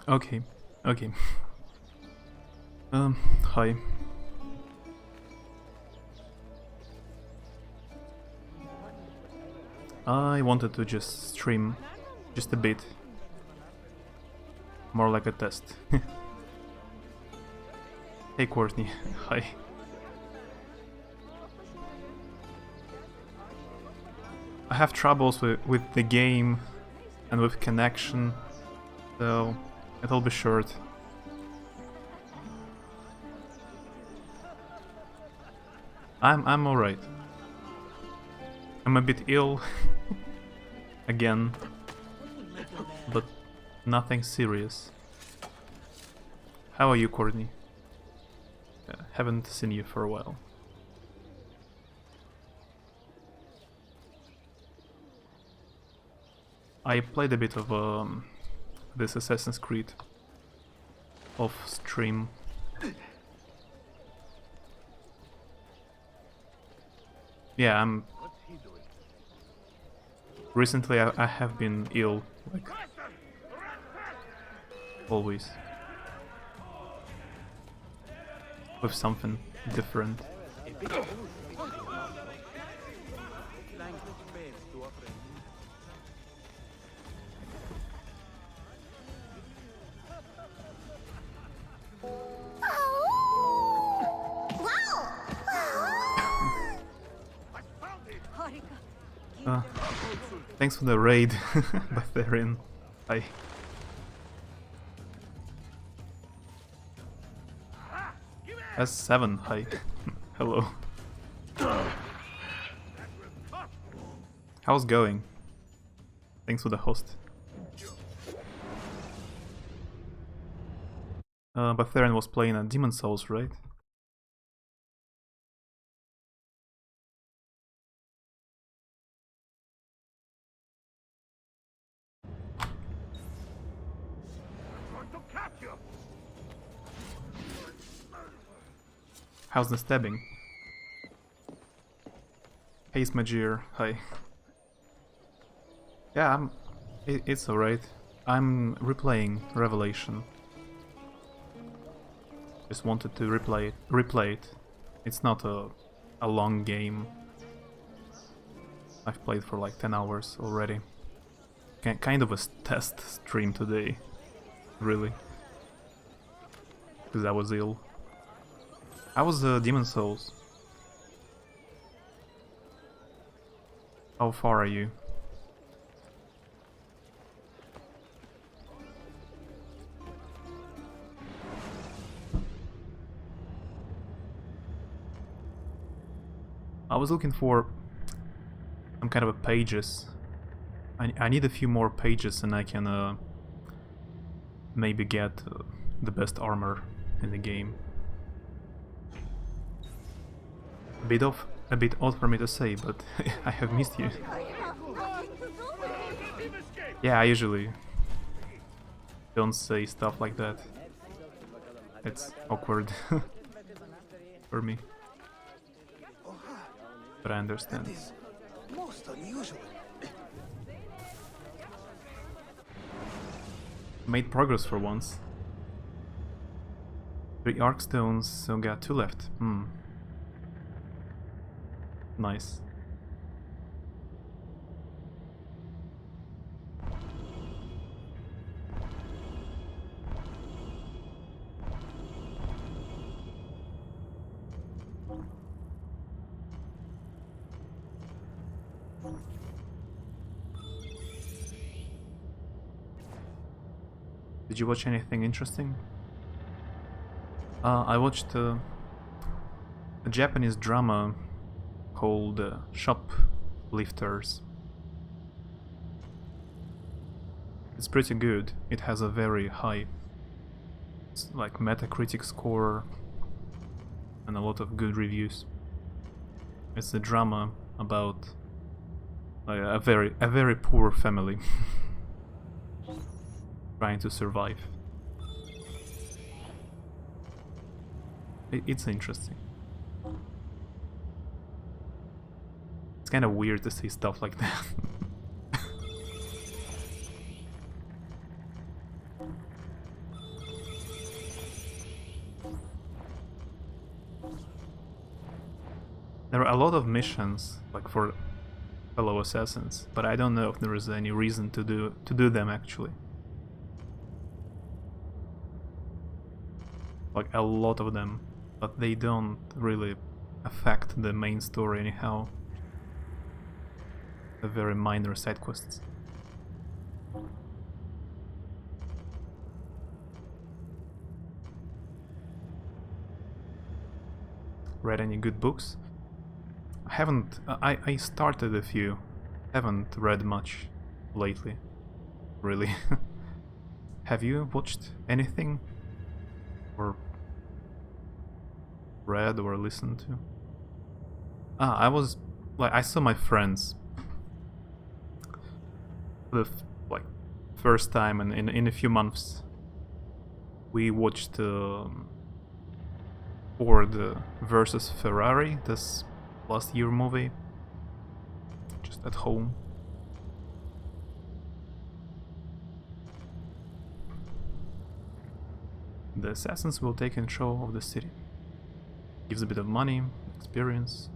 Okay, okay. Hi. I wanted to just stream just a bit. More like a test. Hey Courtney, hi. I have troubles with the game and with connection, so it'll be short. I'm alright. I'm a bit ill again, but nothing serious. How are you, Courtney? Haven't seen you for a while. I played a bit of this Assassin's Creed off stream. Yeah, recently I have been ill, like always, with something different. Thanks for the raid, Barbarian. Hi. S7, hi. Hello. How's it going? Thanks for the host. Barbarian was playing at Demon Souls, right? How's the stabbing? Hey Smajir, hi. Yeah, it's alright. I'm replaying Revelation. Just wanted to replay it. It's not a long game. I've played for like 10 hours already. Kind of a test stream today, really. Because I was ill. How was Demon Souls? How far are you? I was looking for some kind of a pages. I need a few more pages and I can maybe get the best armor in the game. A bit odd for me to say, but I have missed you. Yeah, I usually don't say stuff like that. It's awkward for me. But I understand. Most unusual. Made progress for once. 3 arc stones, so got 2 left. Nice. Did you watch anything interesting? I watched a Japanese drama called Shoplifters. It's pretty good. It has a very high like Metacritic score and a lot of good reviews. It's a drama about a very poor family trying to survive. It's interesting. It's kind of weird to see stuff like that. are a lot of missions, like for fellow assassins, but I don't know if there is any reason to do them actually. Like a lot of them, but they don't really affect the main story anyhow. They're very minor side quests. Read any good books? I haven't. I started a few. Haven't read much lately, really. Have you watched anything? Or read or listened to? I was like, I saw my friends the like first time in a few months. We watched Ford versus Ferrari, this last year movie, just at home. The assassins will take control of the city. Gives a bit of money, experience.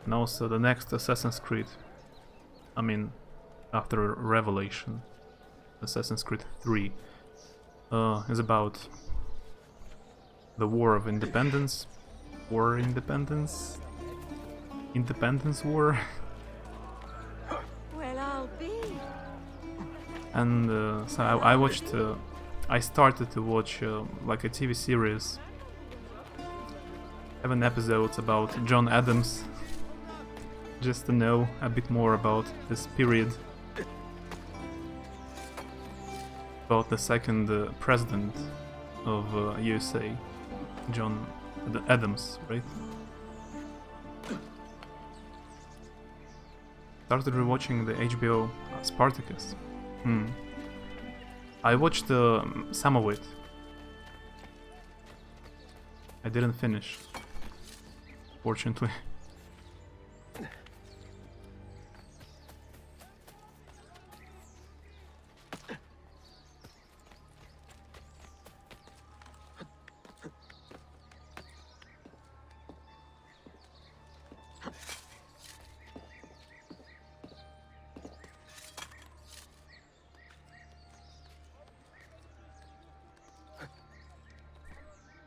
And also the next Assassin's Creed, I mean, after Revelation, Assassin's Creed 3, is about the War of Independence. Independence War. Well, I'll be. And so I watched, I started to watch like a TV series, 7 episodes about John Adams, just to know a bit more about this period, about the second president of USA, John Adams, right? Started rewatching the HBO Spartacus. I watched some of it. I didn't finish, fortunately.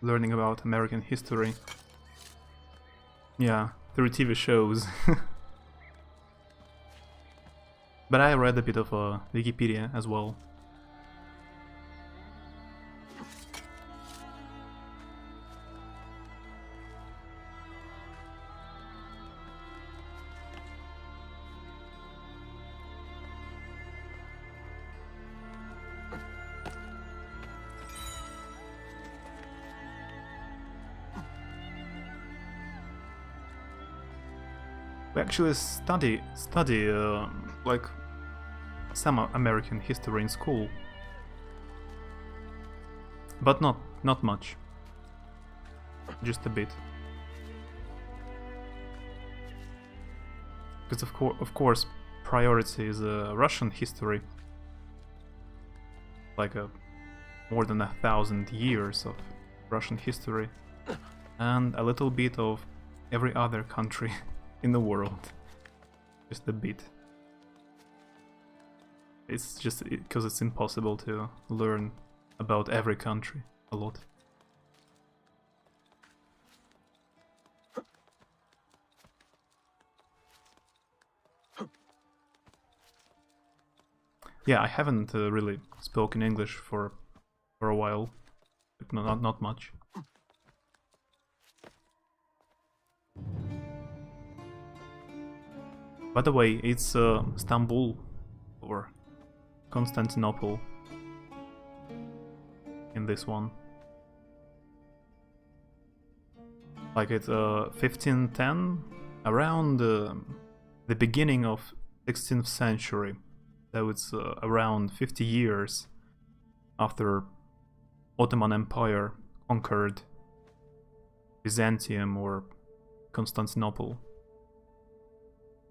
Learning about American history. Yeah, through TV shows. But I read a bit of Wikipedia as well. We actually study like some American history in school, but not much, just a bit. Because of course, priority is Russian history, like more than 1,000 years of Russian history, and a little bit of every other country in the world, just a bit. It's just because it's impossible to learn about every country a lot. Yeah, I haven't really spoken English for a while, but not much. By the way, it's Istanbul, or Constantinople in this one. Like it's 1510, around the beginning of 16th century. So it's around 50 years after Ottoman Empire conquered Byzantium or Constantinople.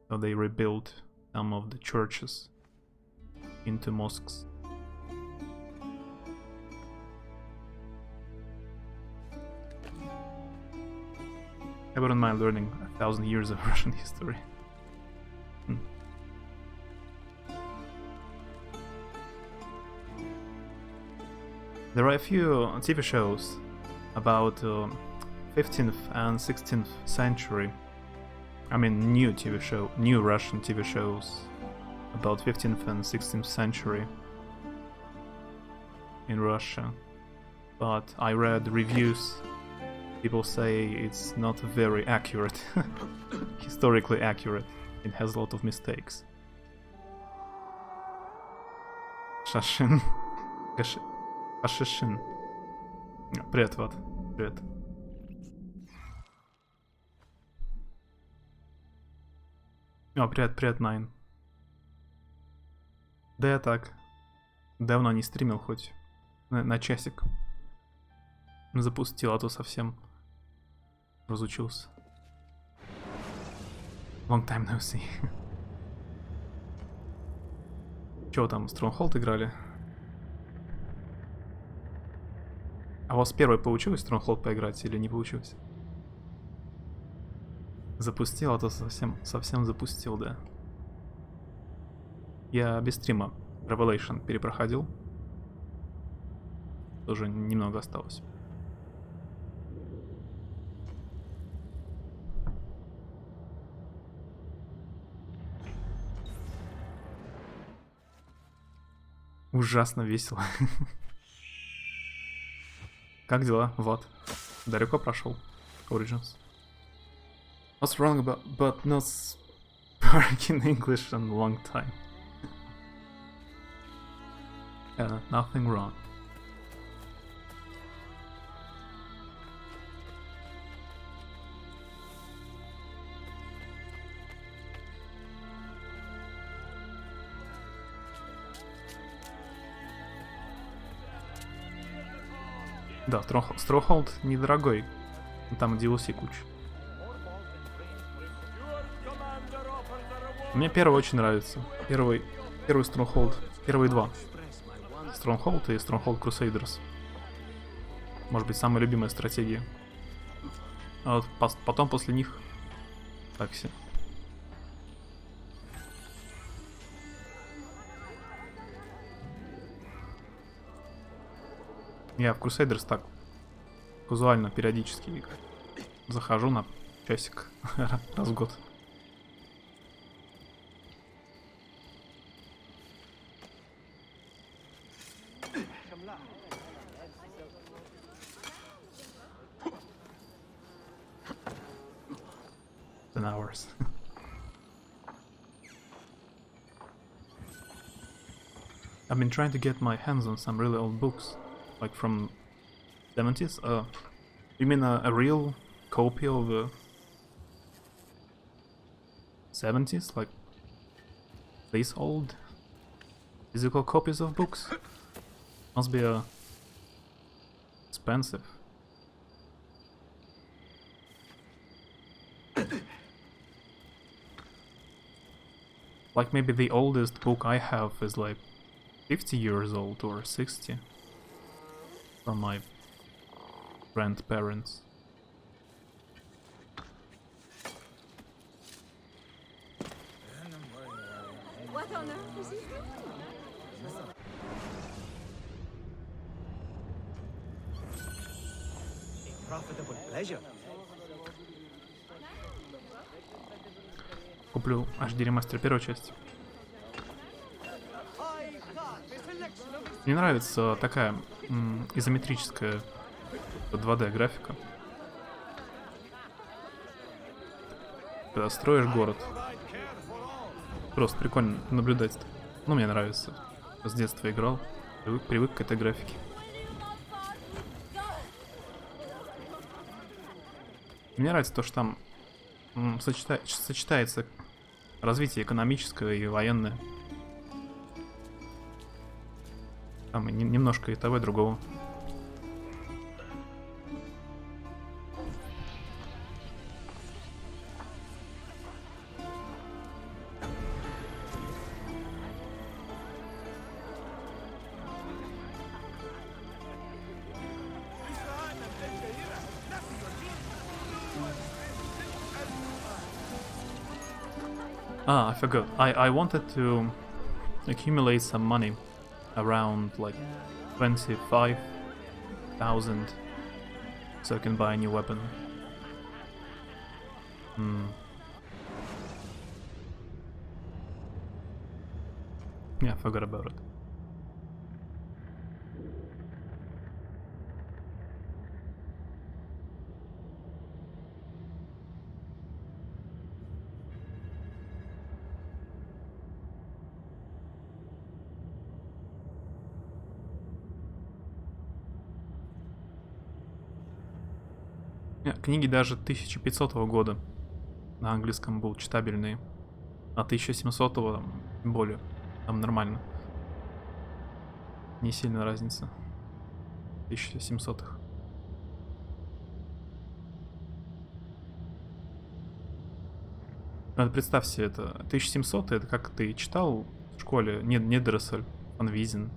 So they rebuilt some of the churches into mosques. I wouldn't mind learning 1,000 years of Russian history. There are a few TV shows about 15th and 16th century. I mean new Russian TV shows about 15th and 16th century in Russia. But I read reviews. People say it's not very accurate, historically accurate. It has a lot of mistakes. Shashin. Ашишин. Привет, Ват. Привет. О, привет, Найн. Да я так. Давно не стримил, хоть на часик. Запустил, а то совсем разучился. Long time no see. Чё там, Stronghold играли? А у вас первый получилось Stronghold поиграть или не получилось? Запустил, а то совсем запустил, да. Я без стрима Revelation перепроходил. Тоже немного осталось. Ужасно весело. Как дела, Влад? Далеко прошел Origins? What's wrong but not speaking English in a long time? Nothing wrong. Да, Stronghold недорогой. Там DLC куча. Мне первый очень нравится. Первый Stronghold. Первые два. Stronghold и Stronghold Crusaders. Может быть, самая любимая стратегия. А вот потом после них так все. Я в Crusaders так казуально, периодически захожу на часик раз в год. Hours. I've been trying to get my hands on some really old books, like from 70s. You mean a real copy of 70s, like these old physical copies of books? Must be expensive. Like maybe the oldest book I have is like 50 years old or 60 from my grandparents. What on earth is he doing? A profitable pleasure. Куплю HD ремастер первой части. Мне нравится такая изометрическая 2D графика. Когда строишь город. Просто прикольно наблюдать. Ну, мне нравится. С детства играл, привык к этой графике. Мне нравится то, что там сочетается развитие экономическое и военное. Там немножко и того, и другого. Ah, I forgot. I wanted to accumulate some money, around like 25,000, so I can buy a new weapon. Yeah, I forgot about it. Книги даже 1500 года на английском был читабельные, а 1700 тем более, там нормально. Не сильно разница. 1700-х. Представь себе это. 1700 это как ты читал в школе Недоросль, Фанвизин.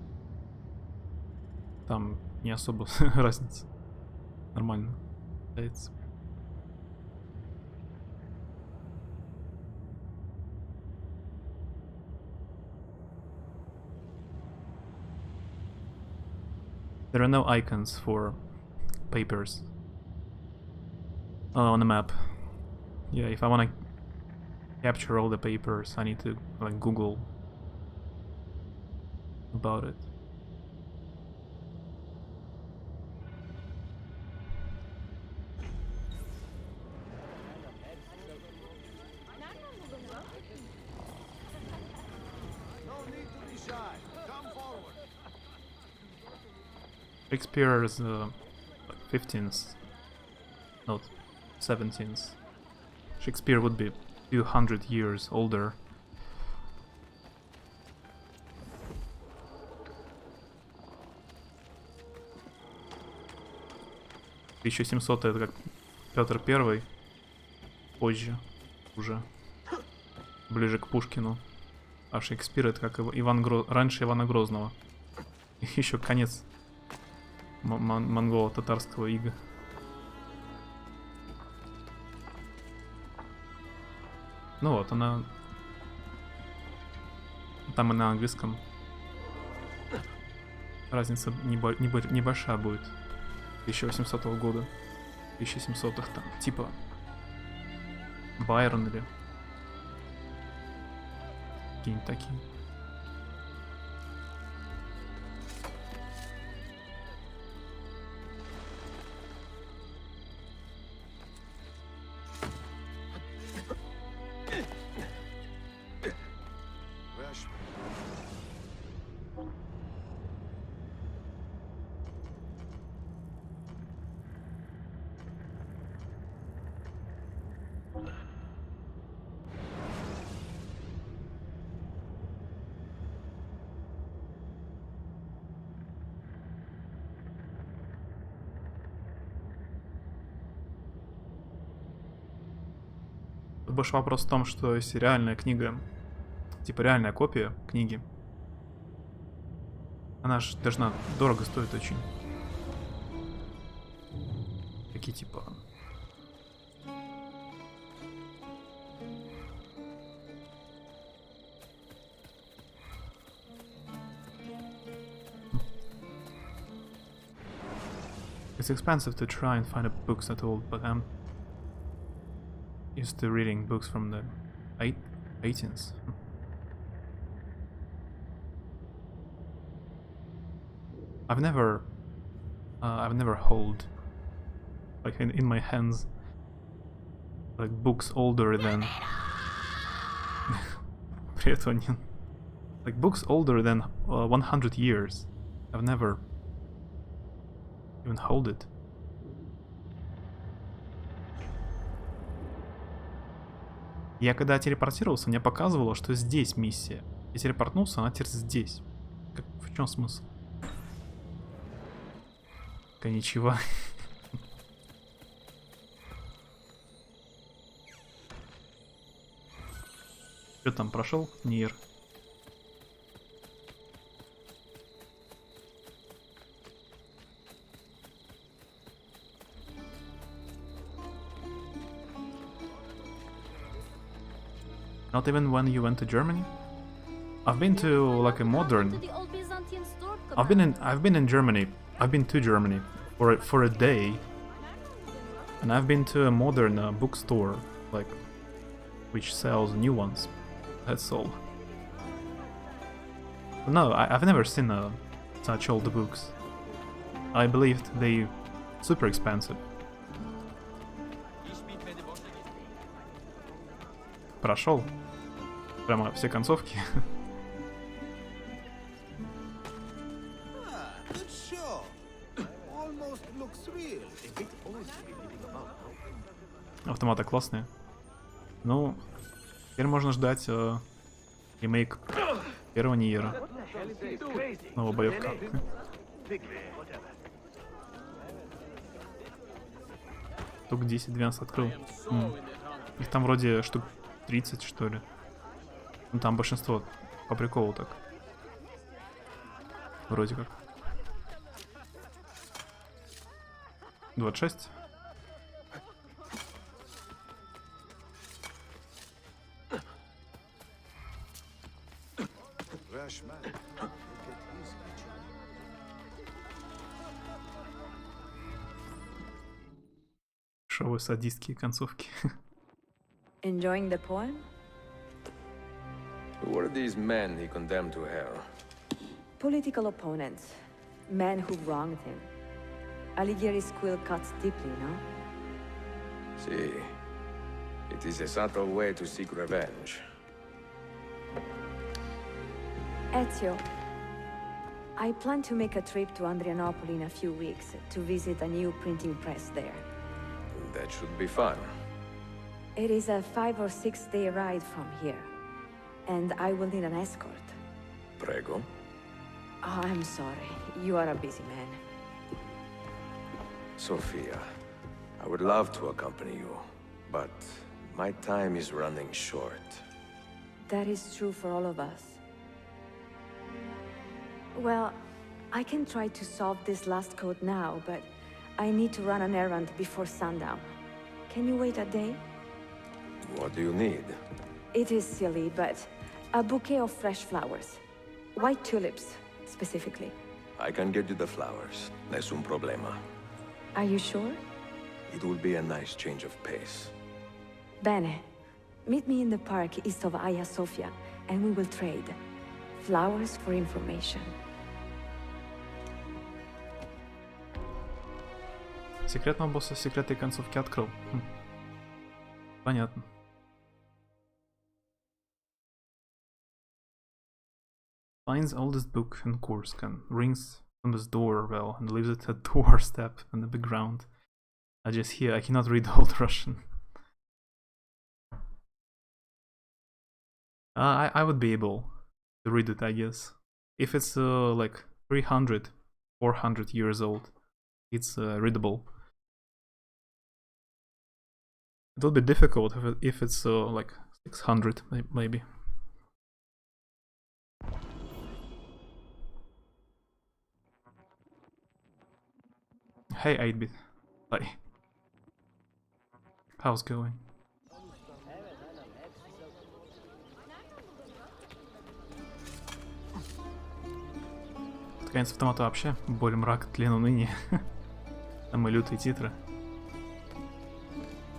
Там не особо разница. Нормально. It's... There are no icons for papers on the map. Yeah, if I wanna capture all the papers, I need to like Google about it. Shakespeare is like 15th, not 17th. Shakespeare would be a few hundred years older. Еще 700 это как Петр Первый, позже уже, ближе к Пушкину. А Шекспир это как раньше Ивана Грозного. Еще конец монголо-татарского ига. Ну вот, она... Там и на английском разница небольшая будет. 1800 года. 1700-х там, типа Байрон или какие-нибудь такие. Больше вопрос в том, что если реальная книга, типа реальная копия книги, она же должна дорого стоить очень. Такие типа... It's expensive to try and find books at all, but I'm used to reading books from the 18th. I've never hold like in my hands like books older than Привет, Ванин. Like books older than 100 years. I've never even hold it. Я когда телепортировался, мне показывало, что здесь миссия. Я телепортнулся, она теперь здесь. В чем смысл? Ничего. Что там, прошел? Нир. Not even when you went to Germany? I've been to like a modern. I've been in Germany. I've been to Germany for a day, and I've been to a modern bookstore, like which sells new ones. That's all. No, I've never seen such old books. I believed they super expensive. Прошел. Прямо все концовки. Автоматы классные. Ну, теперь можно ждать ремейк первого Ниера. Снова боевка. Штук 10-12 открыл. Их там вроде штук 30, что ли. Ну там большинство по приколу так. Вроде как. 26. Шоу садистские концовки. Enjoying the poem? Who are these men he condemned to hell? Political opponents. Men who wronged him. Alighieri's quill cuts deeply, no? See, it is a subtle way to seek revenge. Ezio, I plan to make a trip to Andrianople in a few weeks to visit a new printing press there. That should be fun. It is a 5 or 6 day ride from here, and I will need an escort. Prego. Oh, I'm sorry. You are a busy man. Sophia, I would love to accompany you, but my time is running short. That is true for all of us. Well, I can try to solve this last code now, but I need to run an errand before sundown. Can you wait a day? What do you need? It is silly, but a bouquet of fresh flowers. White tulips, specifically. I can get you the flowers. Nessun problema. Are you sure? It will be a nice change of pace. Bene. Meet me in the park east of Hagia Sophia, and we will trade. Flowers for information. Секретного босса секретной концовки открыл. Понятно. Finds oldest book in Kursk, rings on his doorbell and leaves it at doorstep on the background. I just hear I cannot read Old Russian. I would be able to read it, I guess. If it's like 300, 400 years old, it's readable. It will be difficult if it's like 600, maybe. Hey 8-bit. Hi. How's it going? Под конец автомата вообще боль, мрак, тлен, уныние. Там и лютые титры.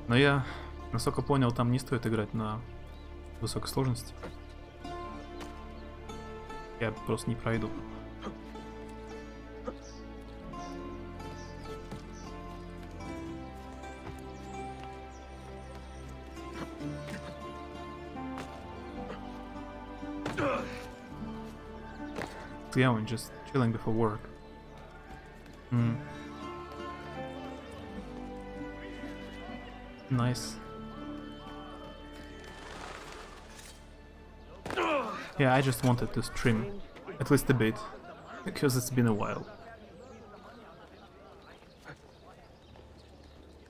Но я, насколько понял, там не стоит играть на высокой сложности. Я просто не пройду. yeah, I'm just chilling before work. Nice. Yeah, I just wanted to stream at least a bit, because it's been a while.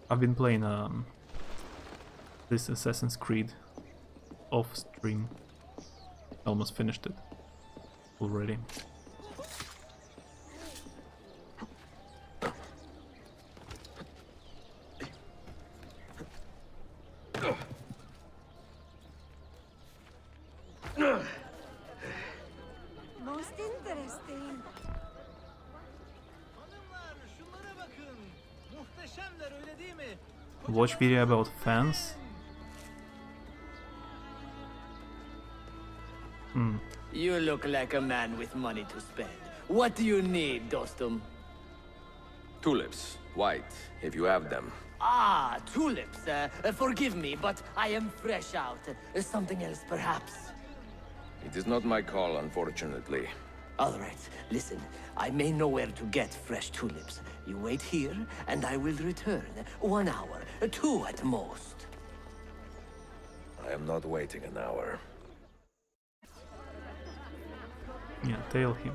I've been playing this Assassin's Creed off stream. Almost finished it already. Most interesting. Watch video about fans. You look like a man with money to spend. What do you need, Dostum? Tulips, white, if you have them. Ah, tulips. Forgive me, but I am fresh out. Something else, perhaps? It is not my call, unfortunately. All right, listen. I may know where to get fresh tulips. You wait here, and I will return. 1 hour, 2 at most. I am not waiting an hour. Yeah, tail him.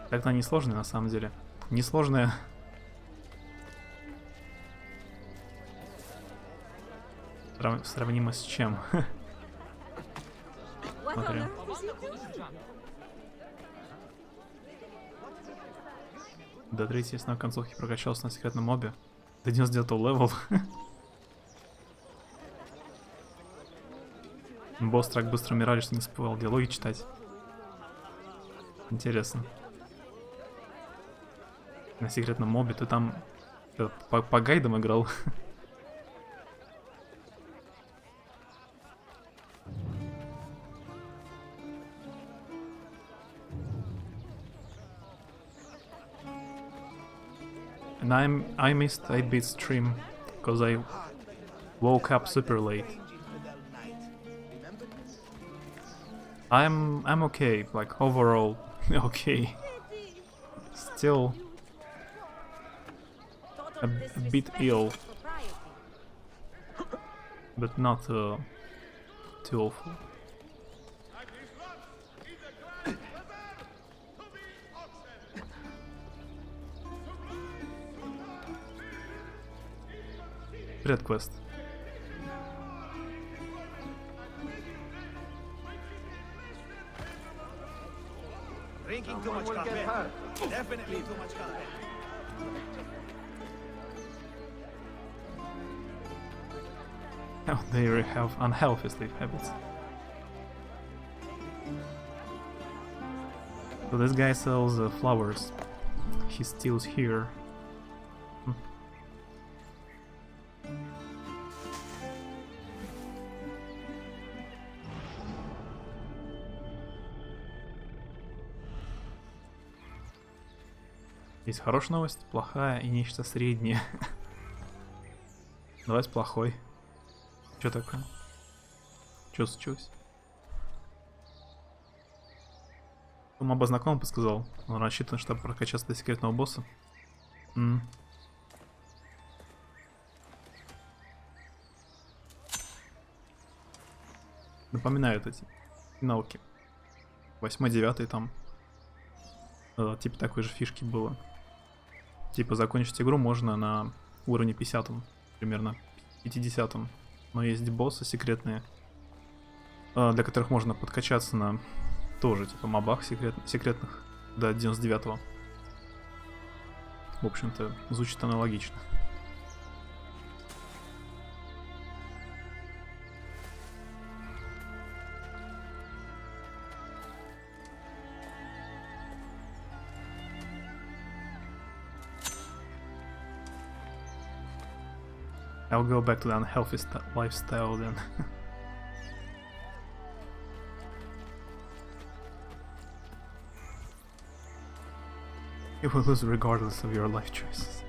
Так-то они сложные на самом деле. Несложные. Сравнимо с чем? Смотри. До 3 на концовке прокачался на секретном мобе. До 99 левел. Босс так быстро умирали, что не успевал диалоги читать. Интересно. На секретном мобе ты там по гайдам играл. And I missed 8-bit stream because I woke up super late. I'm okay, like overall okay. Still a bit ill, but not too awful. Red quest. Drinking too much coffee. Definitely too much coffee. Oh, they have unhealthy sleep habits. So this guy sells flowers. He steals here. Есть хорошая новость, плохая и нечто среднее. Давай с плохой. Чё такое? Чё случилось? Моба знакомый подсказал. Он рассчитан, чтобы прокачаться до секретного босса. Напоминают эти финалки. 8-9 там. Типа такой же фишки было. Типа закончить игру можно на уровне 50, примерно 50. Но есть боссы секретные, для которых можно подкачаться на тоже типа мобах секретных до 99. В общем-то, звучит аналогично. I'll go back to the unhealthy lifestyle then. You will lose regardless of your life choices.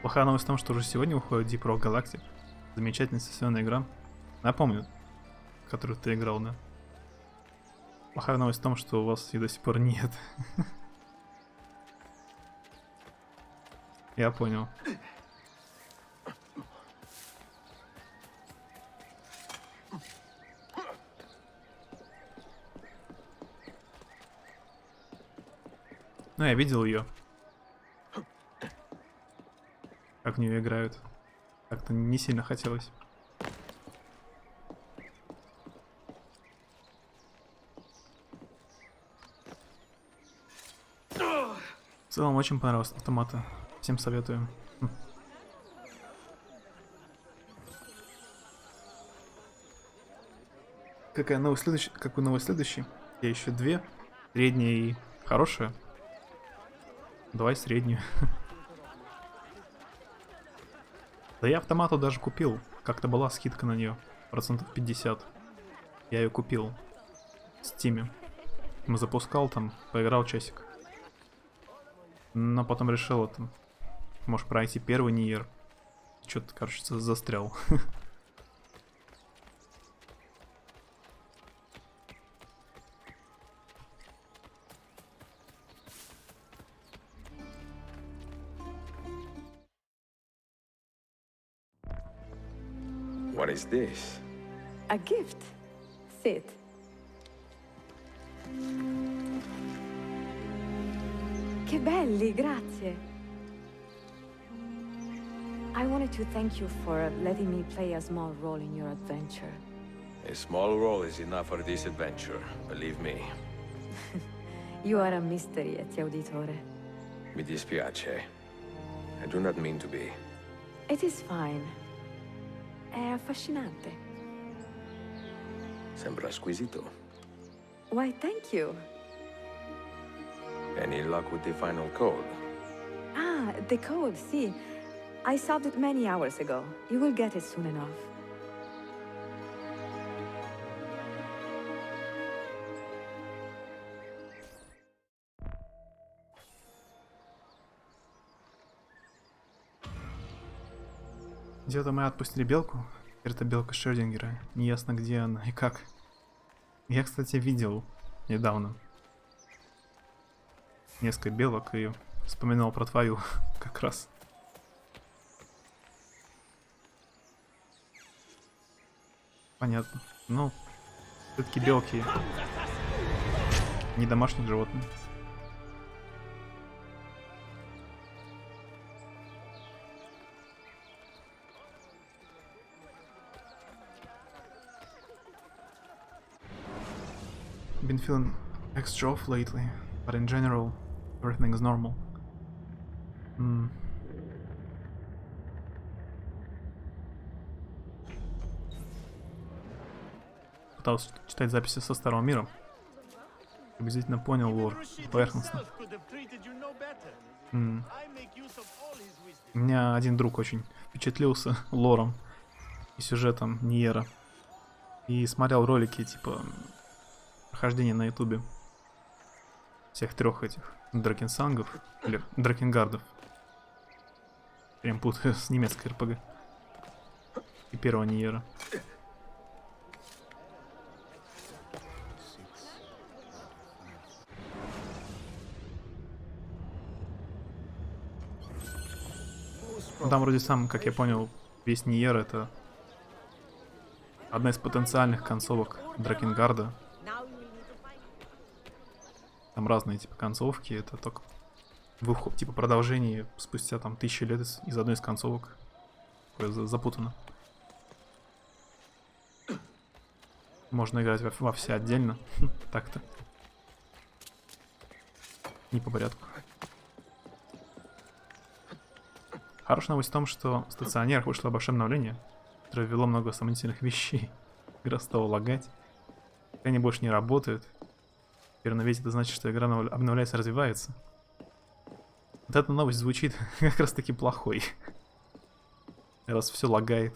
Плохая новость в том, что уже сегодня выходит Deep Rock Galactic. Замечательная сессионная игра. Напомню, в которую ты играл, да? Плохая новость в том, что у вас ее до сих пор нет. Я понял. Ну, я видел ее. Как в нее играют. Как-то не сильно хотелось. В целом очень понравилось автоматы. Всем советую. Какая новость следующая? Какую новость следующий? Я еще две. Средняя и хорошая. Давай среднюю. Да я автомату даже купил. Как-то была скидка на нее. Процентов 50. Я ее купил. В Стиме. Мы запускал там, поиграл часик. Но потом решил это. Может пройти первый Ниер. Что-то, короче, застрял. What is this? A gift. Sit. Che belli, grazie. I wanted to thank you for letting me play a small role in your adventure. A small role is enough for this adventure, believe me. You are a mystery, auditore. Mi dispiace. I do not mean to be. It is fine. È affascinante. Sembra squisito. Why, thank you. Any luck with the final code? Ah, the code, see. I solved it many hours ago. You will get it soon enough. Где-то мы отпустили белку. Теперь это белка Шрёдингера. Неясно, где она и как. Я, кстати, видел недавно несколько белок и вспоминал про твою как раз. Понятно. Ну, все-таки белки не домашних животных. Been feeling extra off lately, but in general, everything is normal. Пытался читать записи со Старого Мира. Приблизительно понял лор поверхностно. У меня один друг очень впечатлился лором и сюжетом Ниера. И смотрел ролики типа прохождения на ютубе всех трех этих дракенсангов или дракенгардов. Прям путаю с немецкой РПГ. И первого Ниера. Ну, там вроде сам, как я понял, весь Ниер это одна из потенциальных концовок Дракенгарда. Там разные типа концовки, это только типа продолжение спустя там 1000 лет из одной из концовок. Такое запутано. Можно играть во все отдельно. Так-то. Не по порядку. Хорошая новость в том, что в стационерах вышло большое обновление, которое ввело много сомнительных вещей. Игра стала лагать. Они больше не работают. Теперь на ведь это значит, что игра обновляется и развивается. Вот эта новость звучит как раз таки плохой. Раз все лагает.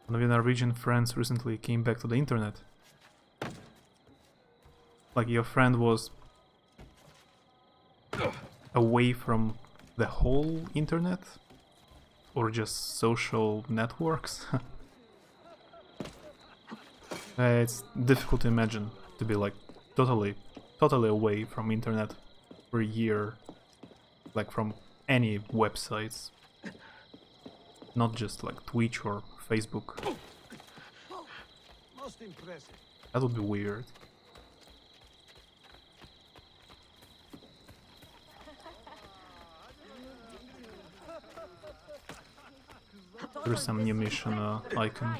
One of your Norwegian friends recently came back to the internet. Like your friend was away from the whole internet? Or just social networks? It's difficult to imagine to be like totally away from internet for a year, like from any websites, not just like Twitch or Facebook. Most impressive. That would be weird. There's some new mission icon.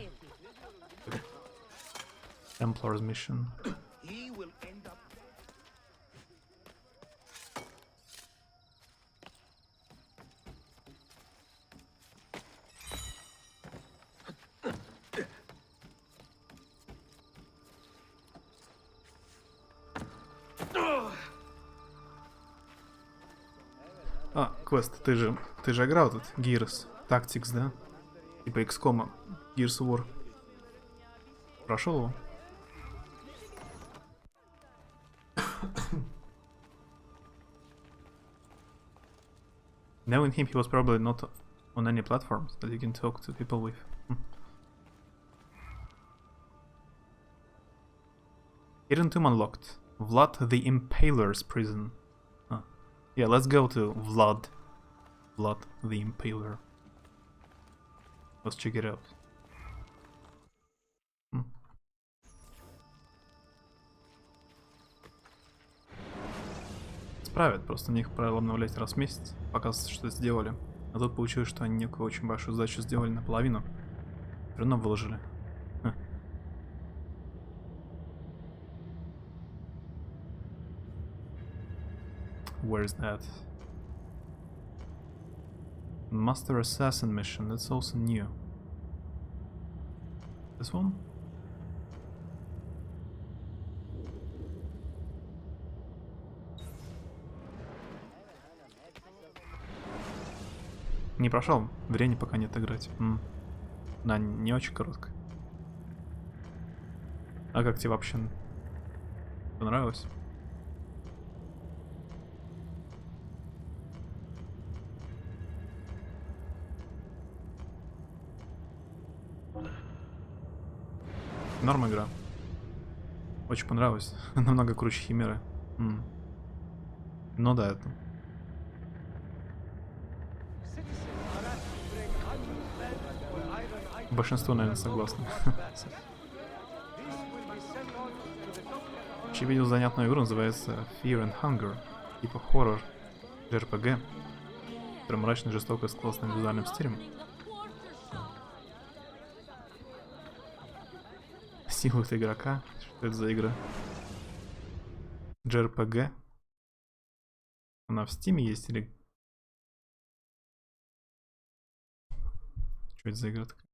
Templar's mission. He will end up. А, квест, ты же играл тут, Gears Tactics, да? Типа XCOM, Gears War. Прошел его? Knowing him, he was probably not on any platforms that you can talk to people with. Hidden Tomb unlocked. Vlad the Impaler's prison. Yeah, let's go to Vlad. Vlad the Impaler. Let's check it out. Справят, просто у них правило обновлять раз в месяц. Показывается, что сделали. А тут получилось, что они некую очень большую задачу сделали наполовину. Все равно выложили. Where's that? Master Assassin mission, that's also new. This one? Не прошел, времени пока нет играть. Да, не очень коротко. А как тебе вообще понравилось? Норм игра. Очень понравилось. Намного круче Химеры. Ну да, это. Большинство, наверное, согласны. Еще видел занятную игру, называется Fear and Hunger. Типа хоррор JRPG, который мрачно, жестоко, с классным визуальным стилем. Силуэт игрока. Что это за игра? JRPG. Она в Steam есть или... Что это за игра такая?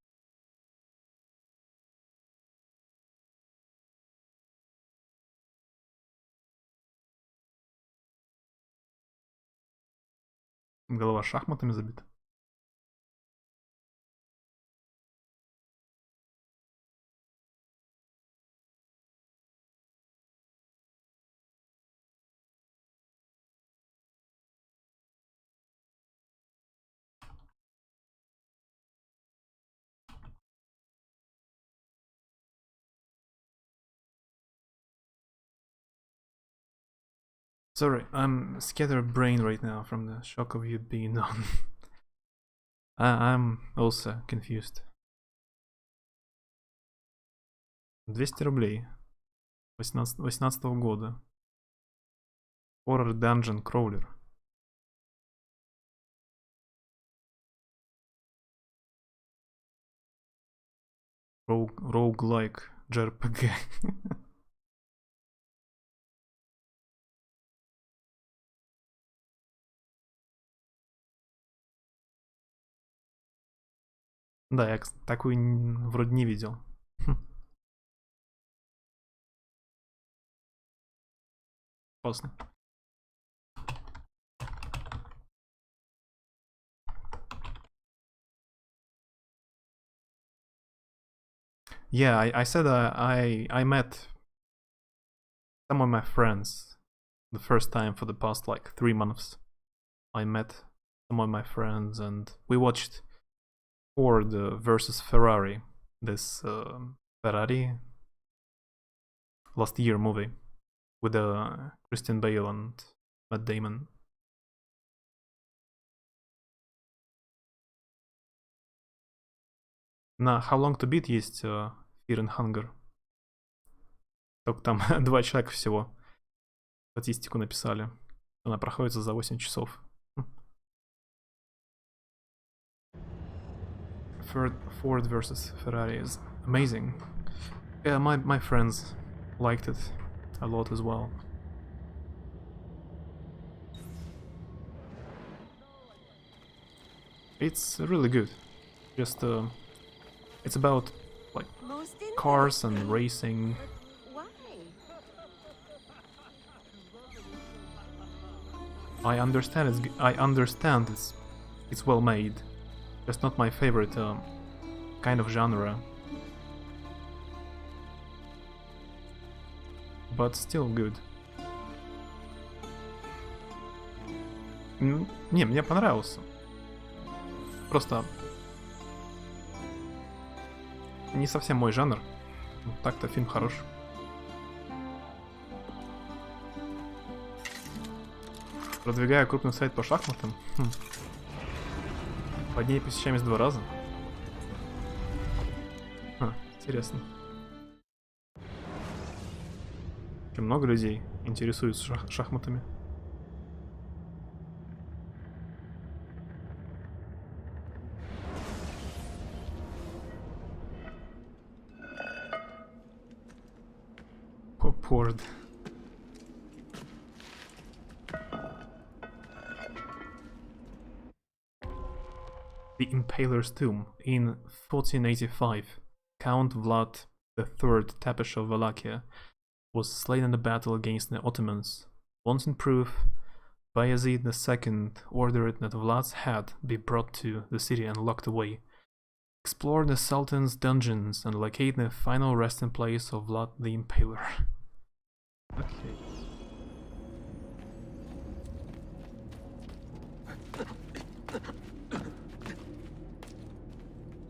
Голова шахматами забита. Sorry, I'm scatterbrained right now from the shock of you being on. I'm also confused. 200 рублей. 18-го года. Horror Dungeon Crawler. Roguelike JRPG. Да, я такую вроде не видел. Классно. Yeah, I said I met some of my friends the first time for the past like 3 months. I met some of my friends and we watched Ford versus Ferrari, this Ferrari last year movie with Christian Bale and Matt Damon. На How Long to Beat есть Fear and Hunger. Только там 2 человека всего статистику написали. Она проходится за 8 часов. Ford versus Ferrari is amazing. Yeah, my friends liked it a lot as well. It's really good. Just it's about like Most cars and interesting. racing. Why? I understand it's well made. Just not my favorite kind of genre. But still good. Не, мне понравился. Просто не совсем мой жанр. Так-то фильм хорош. Продвигаю крупный сайт по шахматам. По дней посещаемость 2 раза. Интересно. Много людей интересуются шахматами. Poured. The Impaler's Tomb. In 1485, Count Vlad III Tepesh of Wallachia was slain in a battle against the Ottomans. Wanting proof, Bayezid II ordered that Vlad's head be brought to the city and locked away. Explore the Sultan's dungeons and locate the final resting place of Vlad the Impaler. Okay.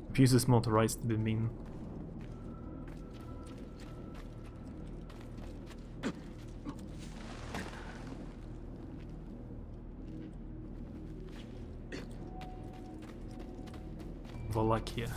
Abuses mod rights to be mean. Wallachia.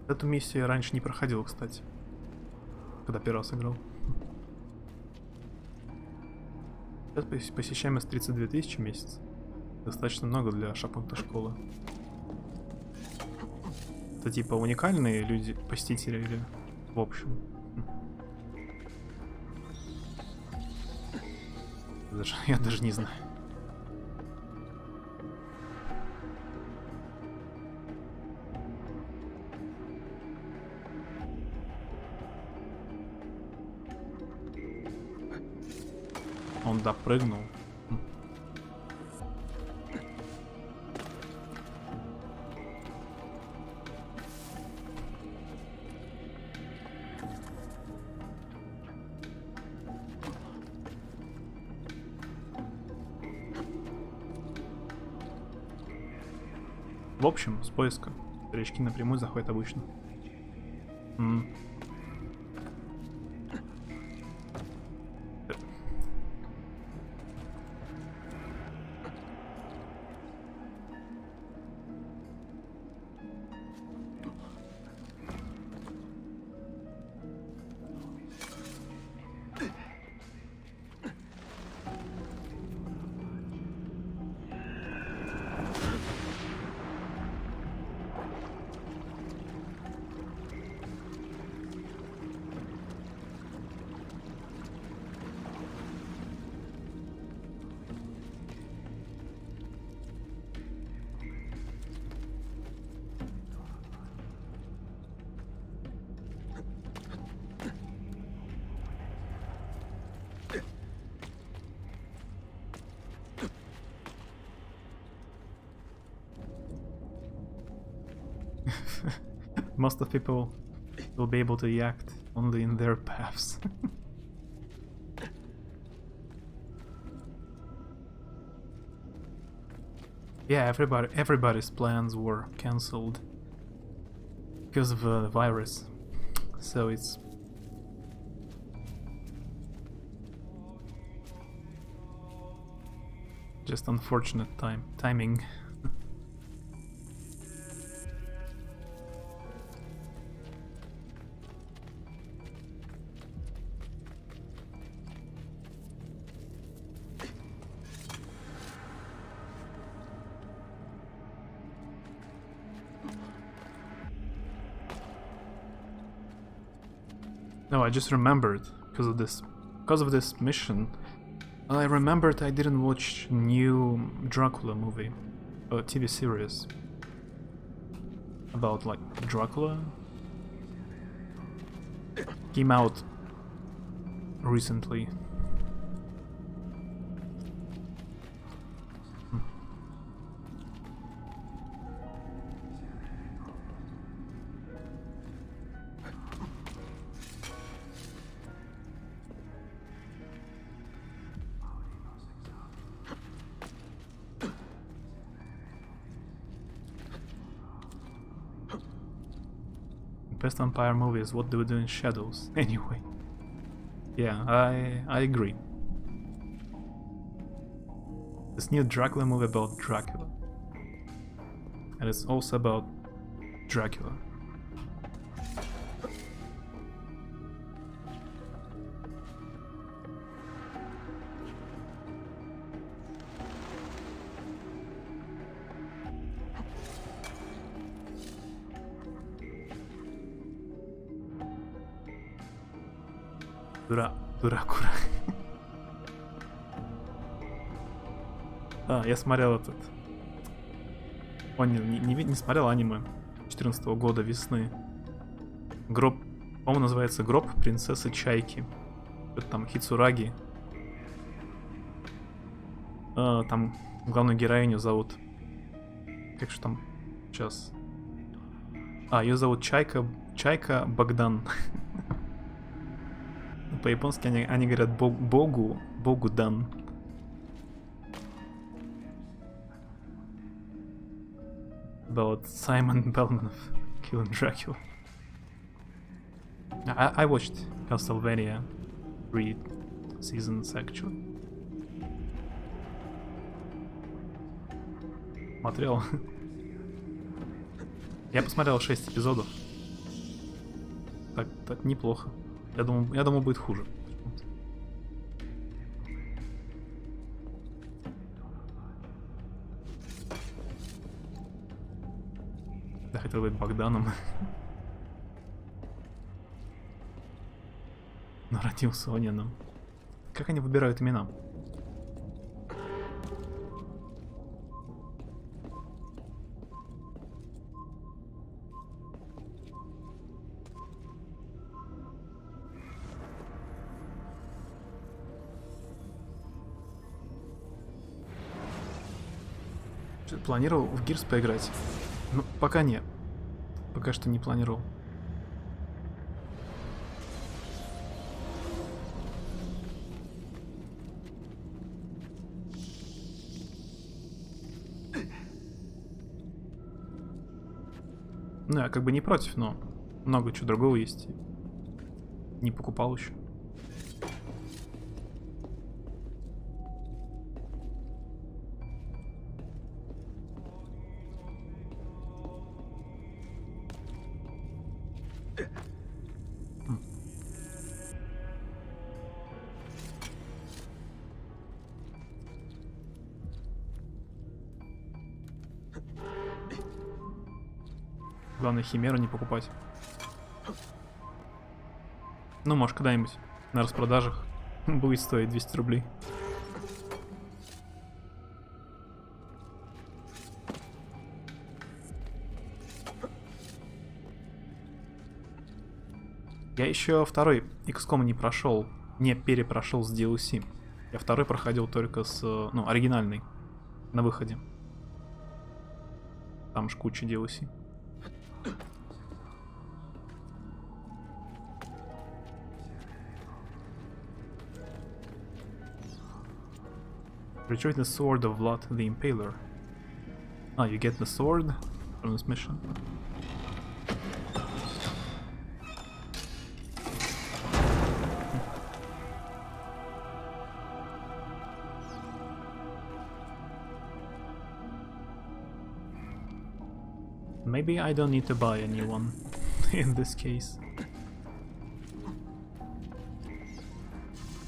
Эту миссию я раньше не проходил, кстати, когда первый раз играл. Сейчас посещаемость 32 тысячи в месяц. Достаточно много для шахматной школы. Это типа уникальные люди, посетители или в общем? Я даже не знаю. Он допрыгнул. В общем, с поиска. Старички напрямую заходят обычно. Most of people will be able to yacht only in their paths. Yeah, everybody's plans were cancelled because of the virus. So it's just unfortunate timing. No, I just remembered because of this mission. I remembered I didn't watch new Dracula movie, a TV series about like Dracula. Came out recently. Best vampire movies, What Do We Do in Shadows? Anyway. Yeah, I agree. This new Dracula movie about Dracula. And it's also about Dracula. Дракула. А, я смотрел этот. Он не смотрел аниме 2014 года весны. Гроб, по-моему, называется Гроб принцессы Чайки. Это там Хицураги. Там главную героиню зовут. Как же там сейчас? Ее зовут Чайка Богдан. По-японски они говорят Богу дан. About Simon Belmont killing Dracula. I watched Castlevania 3 seasons actually. Смотрел. Я посмотрел 6 эпизодов. Так неплохо. Я думал будет хуже. Я хотел быть Богданом. Но родился Онином. Как они выбирают имена? Планировал в Гирс поиграть? Ну, пока нет. Пока что не планировал. Ну, я как бы не против, но много чего другого есть. Не покупал еще. Главное, химеру не покупать. Ну, может, когда-нибудь на распродажах будет стоить 200 рублей. Я еще второй XCOM не прошел, не перепрошел с DLC. Я второй проходил только с, ну, оригинальный, на выходе. Там ж куча DLC. Retrieve the sword of Vlad the Impaler. Ah, you get the sword from this mission. Maybe I don't need to buy a new one in this case.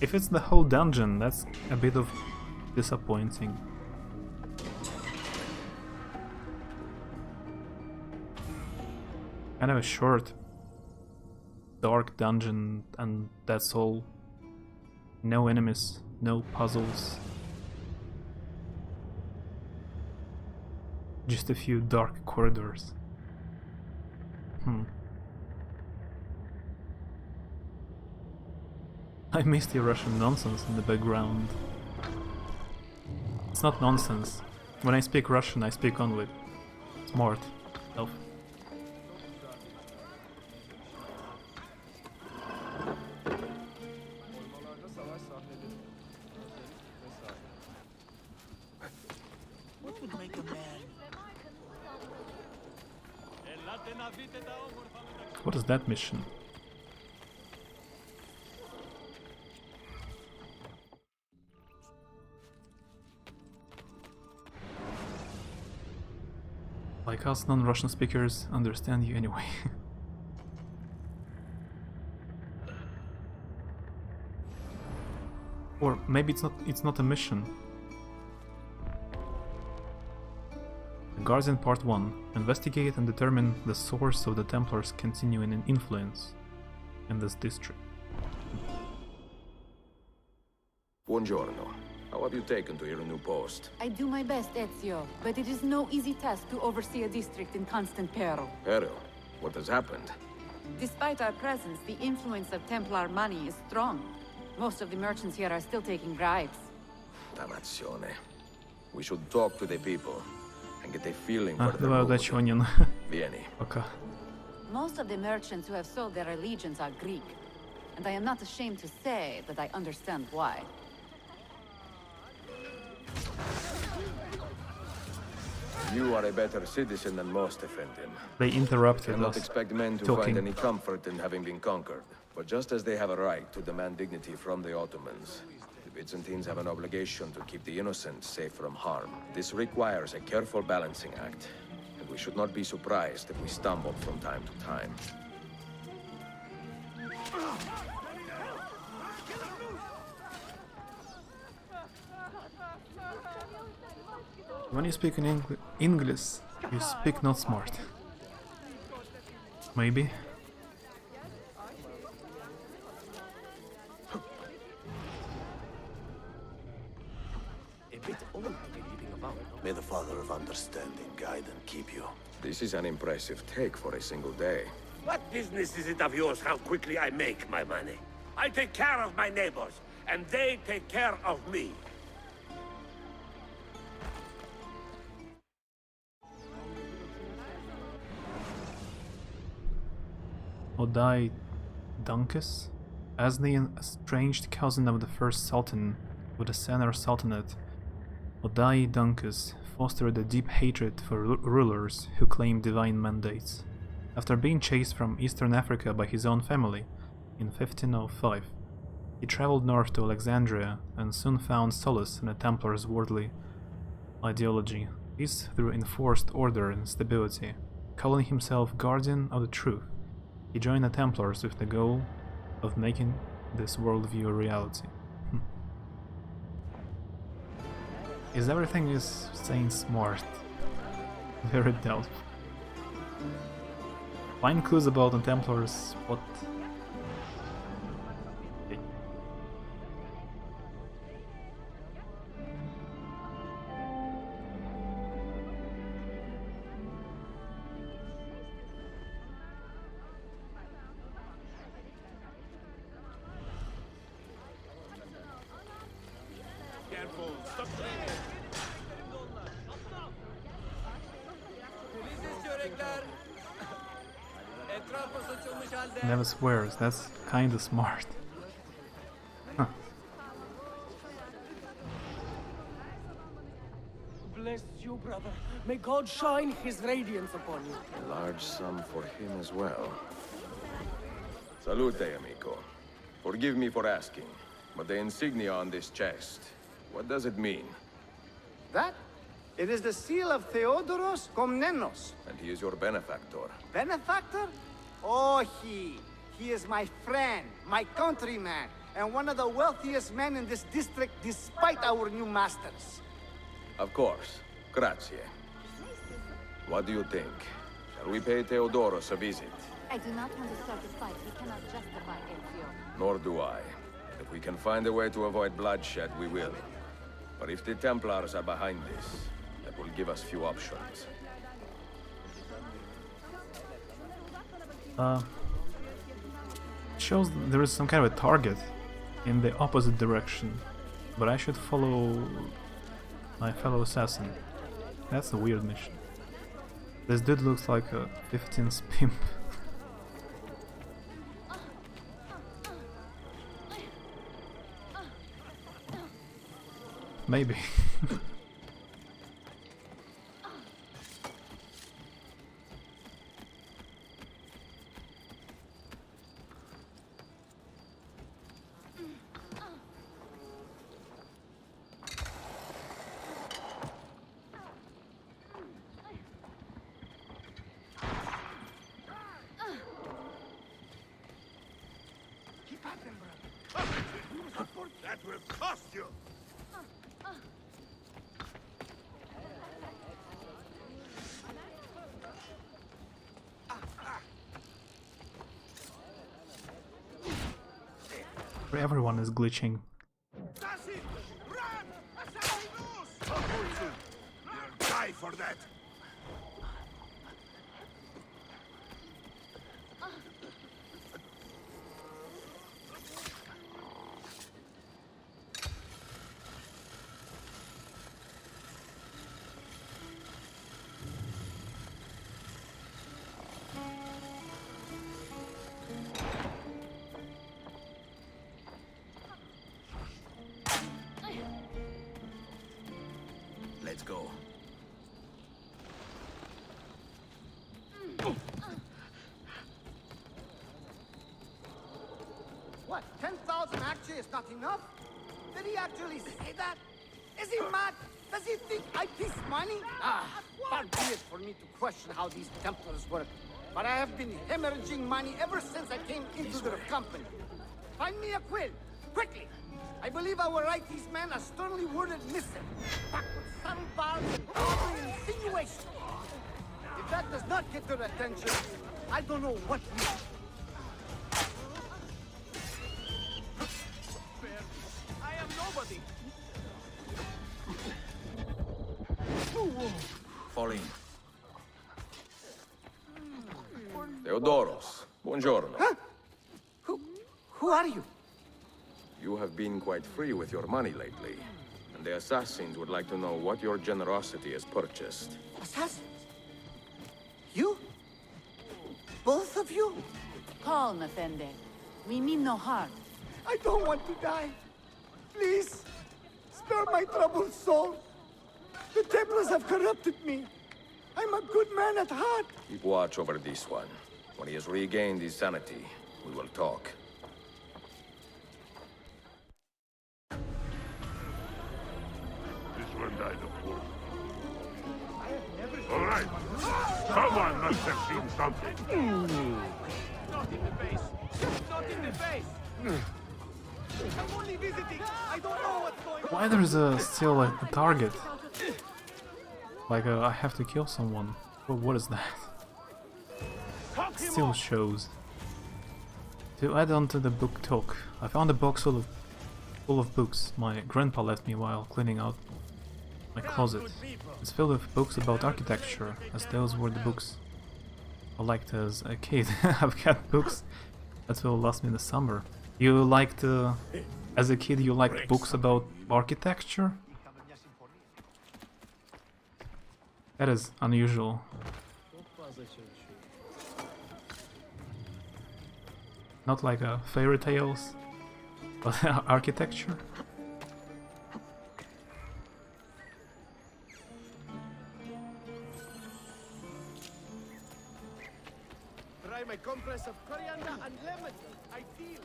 If it's the whole dungeon, that's a bit of disappointing. Kind of a short, dark dungeon, and that's all. No enemies, no puzzles. Just a few dark corridors. I missed the Russian nonsense in the background. It's not nonsense. When I speak Russian, I speak only smart stuff. What would make a man? What is that mission? Like us non-Russian speakers understand you anyway. Or maybe it's not a mission. The Guardian Part 1. Investigate and determine the source of the Templars' continuing influence in this district. Buongiorno. How have you taken to your new post? I do my best, Ezio, but it is no easy task to oversee a district in constant peril. Peril? What has happened? Despite our presence, the influence of Templar money is strong. Most of the merchants here are still taking bribes. Dannazione. We should talk to the people and get a feeling for the Давай mood. удачи, Онин. Vieni. Пока. Most of the merchants who have sold their allegiance are Greek, and I am not ashamed to say that I understand why. You are a better citizen than most, Efendim. They interrupted Cannot us. expect men to talking. find any comfort in having been conquered. But just as they have a right to demand dignity from the Ottomans, the Byzantines have an obligation to keep the innocent safe from harm. This requires a careful balancing act, and we should not be surprised if we stumble from time to time. When you speak in English, you speak not smart. Maybe. May the Father of Understanding guide and keep you. This is an impressive take for a single day. What business is it of yours how quickly I make my money? I take care of my neighbors, and they take care of me. Aurai Duncus, as the estranged cousin of the first Sultan of the Sennar Sultanate, Aurai Duncus fostered a deep hatred for rulers who claimed divine mandates. After being chased from Eastern Africa by his own family in 1505, he traveled north to Alexandria and soon found solace in the Templars' worldly ideology, peace through enforced order and stability. Calling himself Guardian of the Truth, he joined the Templars with the goal of making this worldview a reality. Is everything is saying smart? Very doubtful. Find clues about the Templars, what? Okay. Careful, stop training. Never swears, that's kinda smart. Huh. Bless you, brother. May God shine his radiance upon you. A large sum for him as well. Salute, amico. Forgive me for asking, but the insignia on this chest, what does it mean? That? It is the seal of Theodoros Komnenos. And he is your benefactor. Benefactor? Oh, he is my friend, my countryman, and one of the wealthiest men in this district despite our new masters. Of course. Grazie. What do you think? Shall we pay Theodoros a visit? I do not want to start a fight we cannot justify, Ezio. Nor do I. If we can find a way to avoid bloodshed, we will. But if the Templars are behind this, that will give us few options. It shows there is some kind of a target in the opposite direction, but I should follow my fellow assassin. That's a weird mission. This dude looks like a 15th pimp. Maybe. That will cost you! Everyone is glitching. That's it! Run! Assassinos! You'll die for that! Let's go. What, 10,000 actually is not enough? Did he actually say that? Is he mad? Does he think I piece money? Far be it for me to question how these Templars work. But I have been hemorrhaging money ever since I came into their company. Find me a quill, quickly! I believe I will write these men a sternly worded missive, packed with subtle barbs and every insinuation. If that does not get their attention, I don't know what will. I am nobody. Fall in. Theodoros, buongiorno. Huh? Who are you? You have been quite free with your money lately, and the assassins would like to know what your generosity has purchased. Assassins? You? Both of you? Calm, Effendi. We mean no harm. I don't want to die. Please, spare my troubled soul. The Templars have corrupted me. I'm a good man at heart. Keep watch over this one. When he has regained his sanity, we will talk. This one died of course. All right. Someone must have seen something. Not in the face. Not in the face. I'm only visiting. I don't know what's going on. Why there's still a target? Like I have to kill someone. Well, what is that? It still shows. To add on to the book talk, I found a box full of books my grandpa left me while cleaning out my closet. It's filled with books about architecture, as those were the books I liked as a kid. I've got books that will last me the summer. You liked, as a kid, you liked books about architecture? That is unusual. Not like fairy tales, but architecture. Try my compress of coriander and lemon. I feel.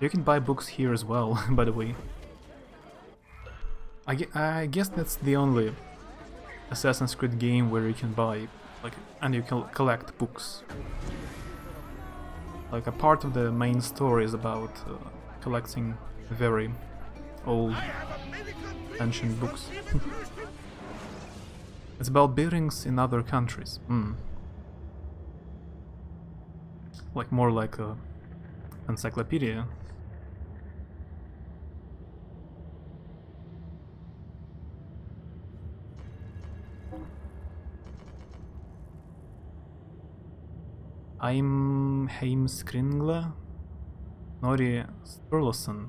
You can buy books here as well, by the way. I guess that's the only Assassin's Creed game where you can buy, like, and you can collect books. Like, a part of the main story is about collecting very old, ancient books. It's about buildings in other countries. Like, more like a encyclopedia. I'm Heimskringla Nori Sturluson.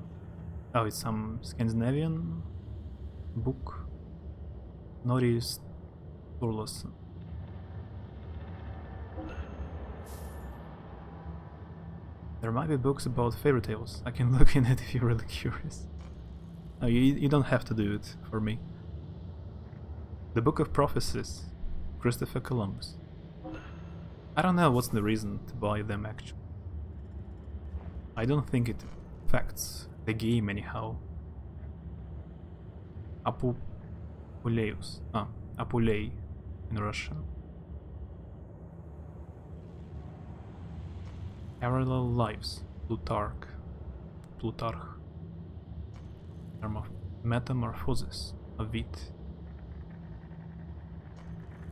Oh, it's some Scandinavian book. Nori Sturluson. There might be books about fairy tales. I can look in it if you're really curious. No, you don't have to do it for me. The Book of Prophecies, Christopher Columbus. I don't know what's the reason to buy them actually. I don't think it affects the game anyhow. Apuleius. Apulei in Russian. Parallel Lives, Plutarch. Metamorphosis, Ovid.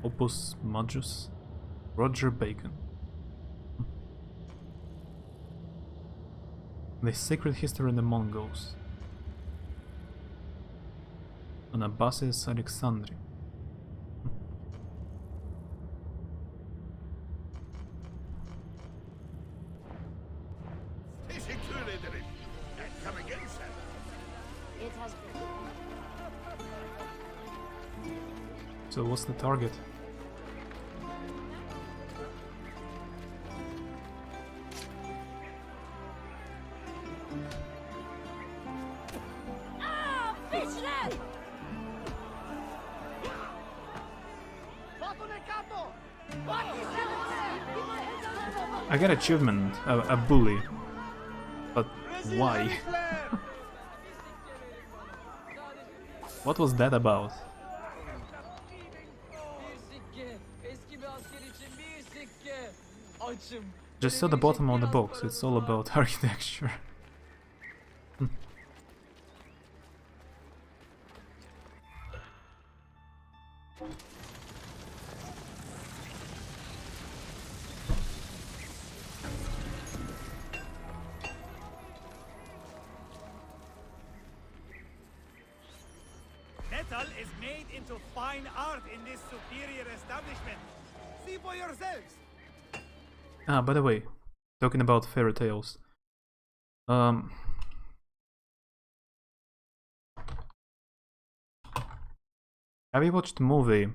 Opus Majus, Roger Bacon. The Secret History of the Mongols. Anabasis Alexandri. Come again, sir. It has been. So what's the target? I got achievement, a bully, but why? What was that about? Just saw the bottom of the box, it's all about architecture. Metal is made into fine art in this superior establishment. See for yourselves. Ah, by the way, talking about fairy tales. Have you watched a movie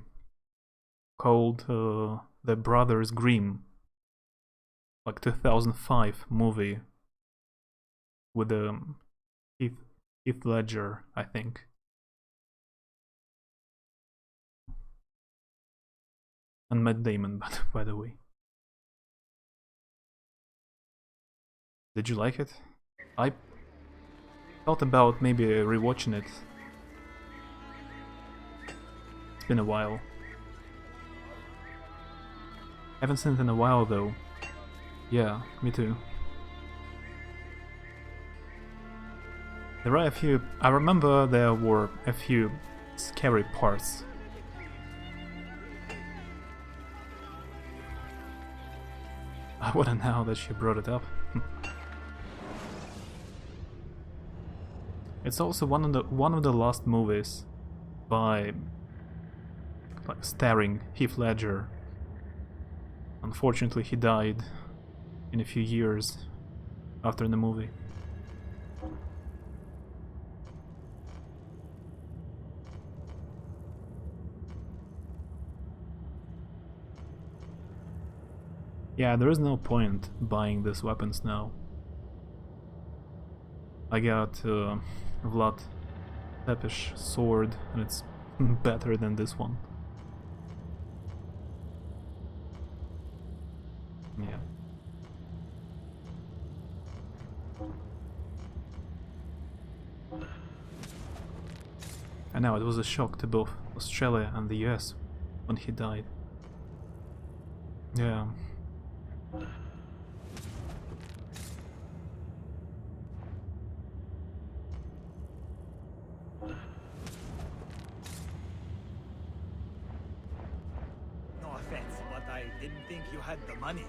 called The Brothers Grimm? Like 2005 movie with Heath Ledger, I think. And Matt Damon, by the way. Did you like it? I thought about maybe rewatching it. It's been a while. Haven't seen it in a while though. Yeah, me too. There are a few... I remember there were a few scary parts. I wouldn't know that she brought it up. It's also one of the last movies by starring Heath Ledger. Unfortunately, he died in a few years after the movie. Yeah, there is no point buying these weapons now. I got Vlad Tepish sword, and it's better than this one. Yeah. I know, it was a shock to both Australia and the US when he died. Yeah. No offense, but I didn't think you had the money.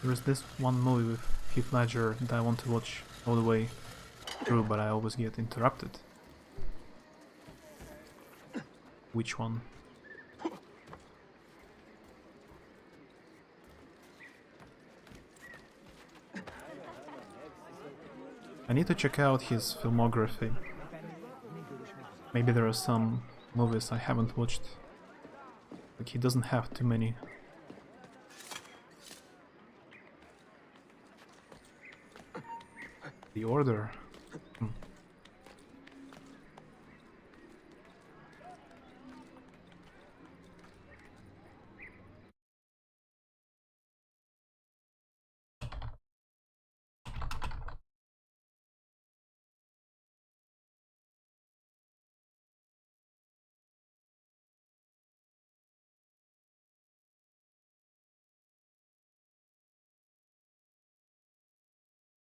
There's this one movie with Heath Ledger that I want to watch all the way through, but I always get interrupted. Which one? I need to check out his filmography. Maybe there are some movies I haven't watched. Like, he doesn't have too many. The Order.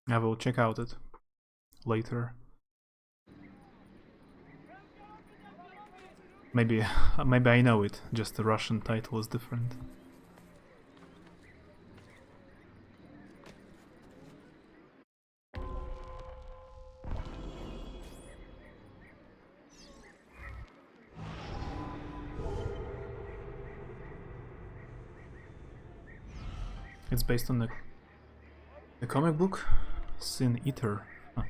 I will check out it later. Maybe I know it, just the Russian title is different. It's based on the comic book Sin Eater. Huh.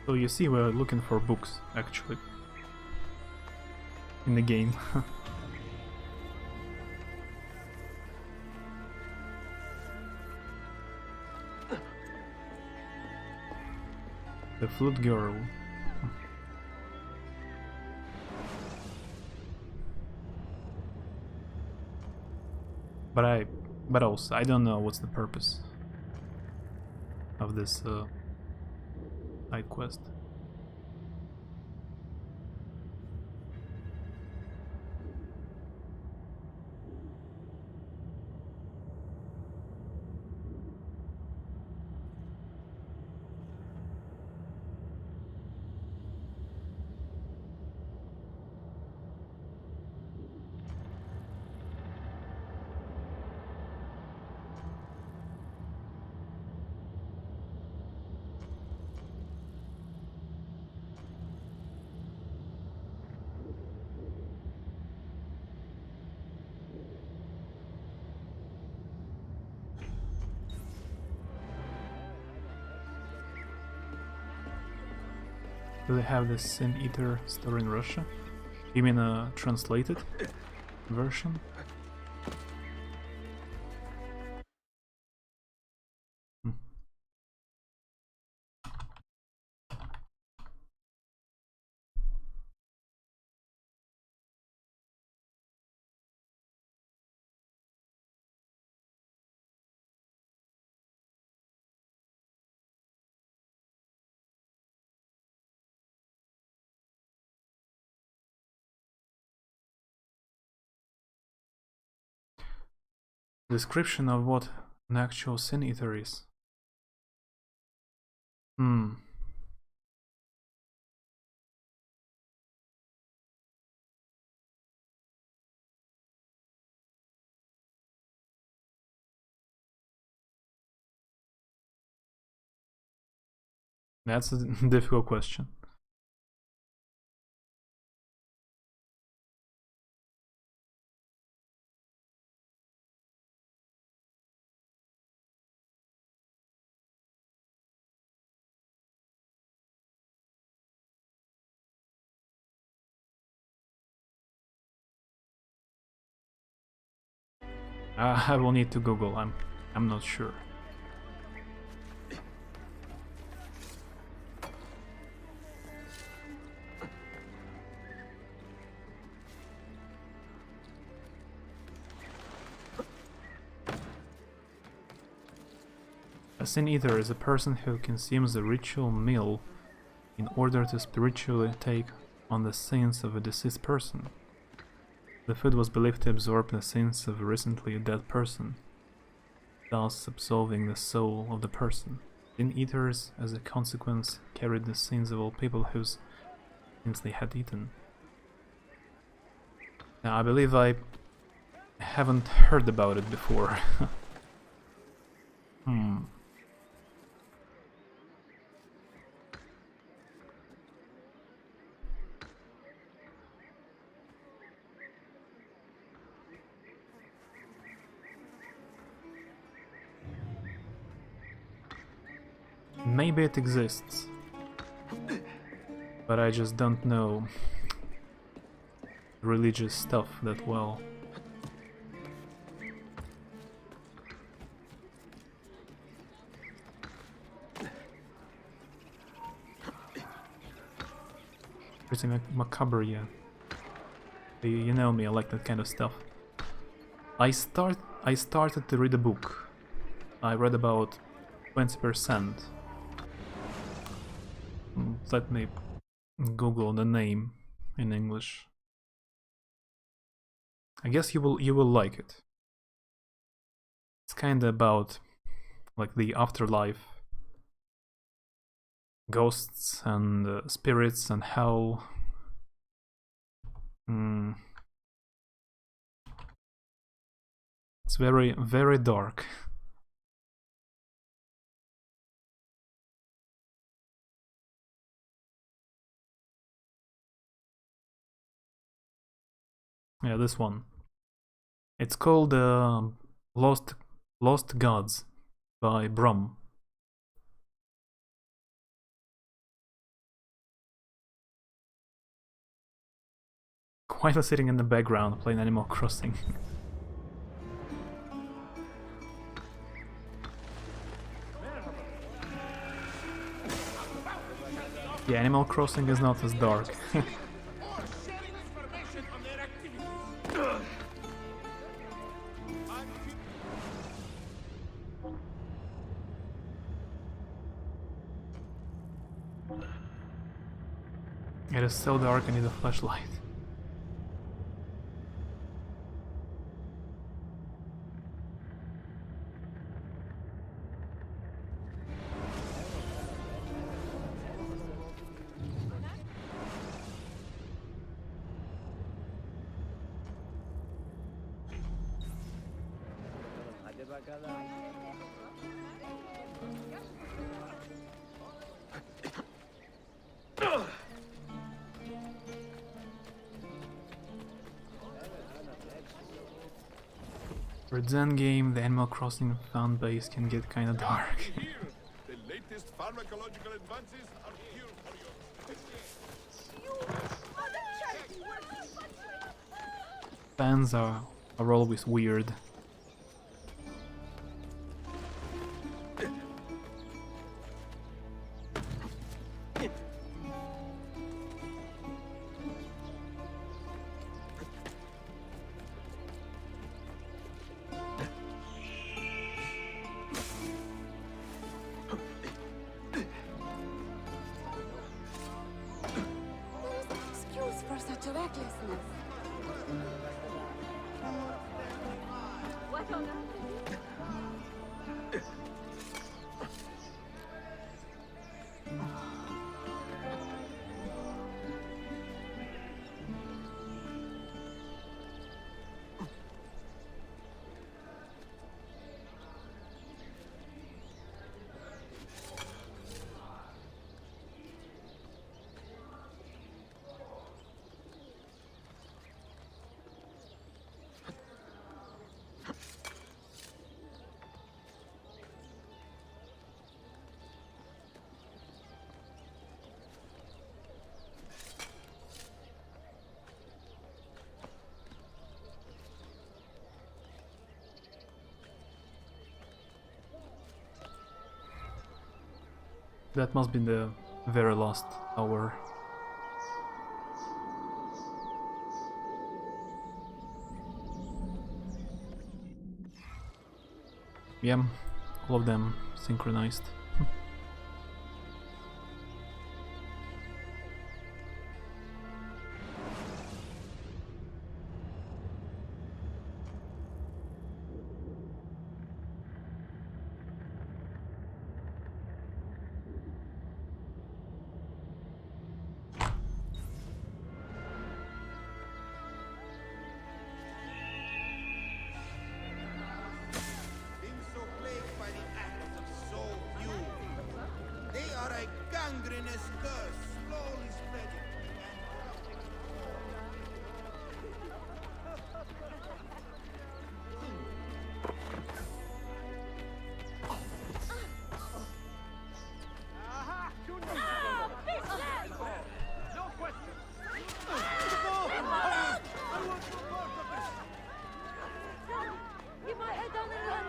So you see, we're looking for books actually in the game. The Flute Girl. But also, I don't know what's the purpose of this side quest. Do they have the Sin Eater story in Russia? You mean a translated version? Hmm. Description of what an actual Sin Eater is. Hmm. That's a difficult question. I will need to Google. I'm not sure. A Sin Eater is a person who consumes a ritual meal in order to spiritually take on the sins of a deceased person. The food was believed to absorb the sins of a recently dead person, thus absolving the soul of the person. Sin Eaters, as a consequence, carried the sins of all people whose sins they had eaten. Now, I believe I haven't heard about it before. Maybe it exists, but I just don't know religious stuff that well. Pretty macabre, yeah. You know me, I like that kind of stuff. I started to read a book. I read about 20%. Let me Google the name in English. I guess you will like it. It's kinda about like the afterlife, ghosts and spirits and hell. It's very, very dark. Yeah, this one. It's called Lost Gods by Brum. Quietly sitting in the background playing Animal Crossing. Yeah, Animal Crossing is not as dark. It is so dark, I need a flashlight. For a Zen game, the Animal Crossing fan base can get kinda dark. The latest pharmacological advances are here for you. Fans are always weird. Excuse for such recklessness. What on earth? That must be the very last hour. Yeah, all of them synchronized. Keep my head down and run.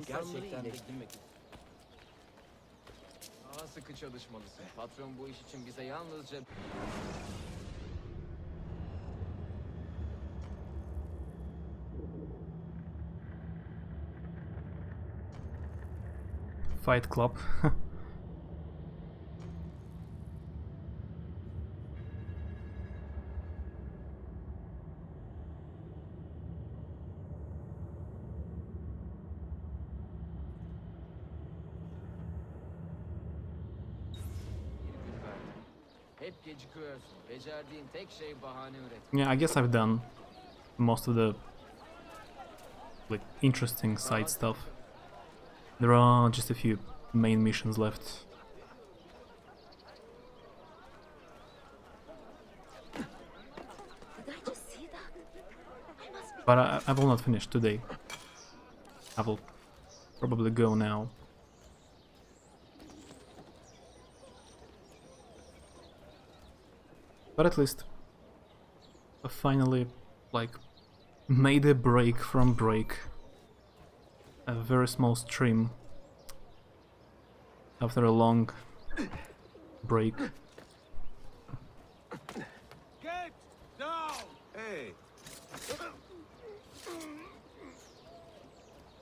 Gerçekten iyileştirmek için. Daha sıkı çalışmalısın. Patron bu iş için bize yalnızca... Fight Club. Hep gecikiyorsun. Becerdiğin tek şey bahane üret. Yeah, I guess I've done most of the like interesting side stuff. There are just a few main missions left. Did I just see that? I must be... But I will not finish today. I will probably go now. But at least I finally like made a break from break. A very small stream after a long break. Get down! Hey!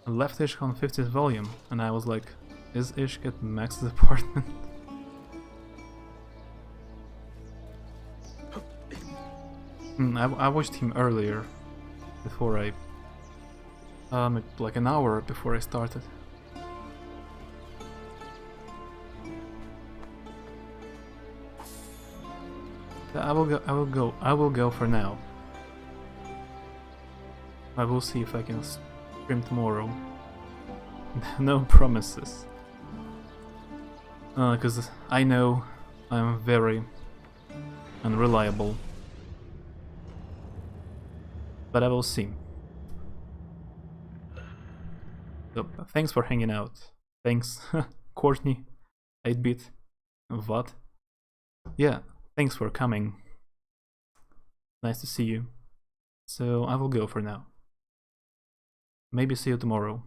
I left Ishk on 50th volume and I was like, is Ishk at Max's apartment? I watched him earlier, before I... like an hour before I started. I will go for now. I will see if I can stream tomorrow. No promises. Because I know I'm very unreliable. but I will see. So, thanks for hanging out. Thanks, Courtney, 8-bit, what? Yeah, thanks for coming. Nice to see you. So I will go for now. Maybe see you tomorrow.